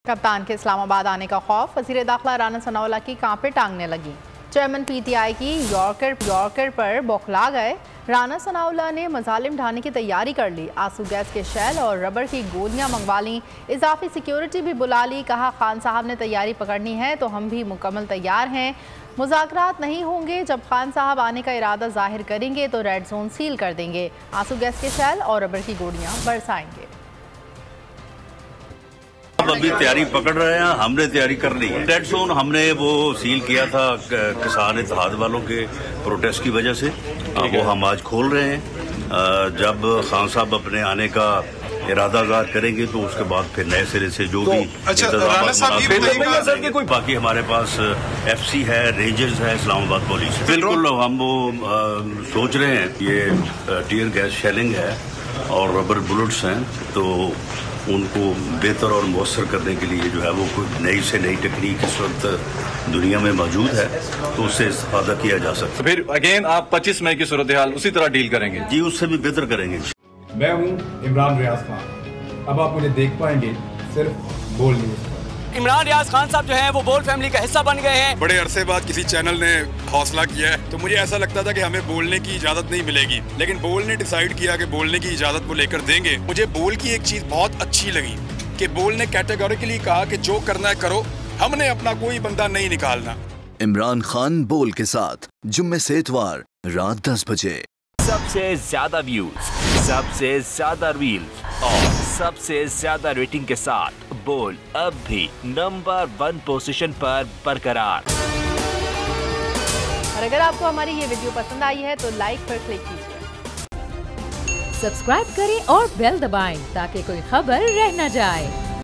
कप्तान के इस्लामाबाद आने का खौफ, वज़ीर दाखिला राना सनाउल्लाह की कांपे टांगने लगी। चेयरमैन पीटीआई की यॉर्कर पर बौखला गए। राना सनाउल्लाह ने मजालिम ढाने की तैयारी कर ली। आंसू गैस के शैल और रबर की गोलियां मंगवा लीं। इजाफी सिक्योरिटी भी बुला ली। कहा खान साहब ने तैयारी पकड़नी है तो हम भी मुकम्मल तैयार हैं। मुज़ाकरात नहीं होंगे। जब खान साहब आने का इरादा जाहिर करेंगे तो रेड जोन सील कर देंगे। आंसू गैस के शैल और रबर की गोलियां बरसाएंगे। अभी तैयारी पकड़ रहे हैं, हमने तैयारी कर ली है। रेड जोन हमने वो सील किया था किसान इत्तेहाद वालों के प्रोटेस्ट की वजह से, वो हम आज खोल रहे हैं। जब खान साहब अपने आने का इरादा ज़ाहिर करेंगे तो उसके बाद फिर नए सिरे से जो भी बाकी हमारे पास FC है, रेंजर्स है, इस्लामाबाद पुलिस है। बिल्कुल हम वो सोच रहे हैं, ये टीयर गैस शेलिंग है और रबर बुलेट्स हैं, तो उनको बेहतर और मौसर करने के लिए जो है वो कोई नई से नई टेक्निक इस वक्त दुनिया में मौजूद है, तो उससे इस्तेफादा किया जा सकता है। फिर अगेन आप 25 मई की सूरत हाल उसी तरह डील करेंगे? जी, उससे भी बेहतर करेंगे। मैं हूं इमरान रियाज खान। अब आप मुझे देख पाएंगे सिर्फ बोल न्यूज़। इमरान रियाज खान साहब जो हैं वो बोल फैमिली का हिस्सा बन गए हैं। बड़े अरसे बाद किसी चैनल ने हौसला किया है, तो मुझे ऐसा लगता था कि हमें बोलने की इजाजत नहीं मिलेगी, लेकिन बोल ने डिसाइड किया कि बोलने की इजाजत वो लेकर देंगे। मुझे बोल की एक चीज बहुत अच्छी लगी कि बोल ने कैटेगोरिकली कहा कि जो करना है करो, हमने अपना कोई बंदा नहीं निकालना। इमरान खान बोल के साथ जुम्मे से इतवार रात 10 बजे। सबसे ज्यादा व्यूज, सबसे ज्यादा रील्स और सबसे ज्यादा रेटिंग के साथ बोल अब भी नंबर 1 पोजीशन पर बरकरार। और अगर आपको हमारी ये वीडियो पसंद आई है तो लाइक पर क्लिक कीजिए। सब्सक्राइब करें और बेल दबाएं ताकि कोई खबर रह न जाए।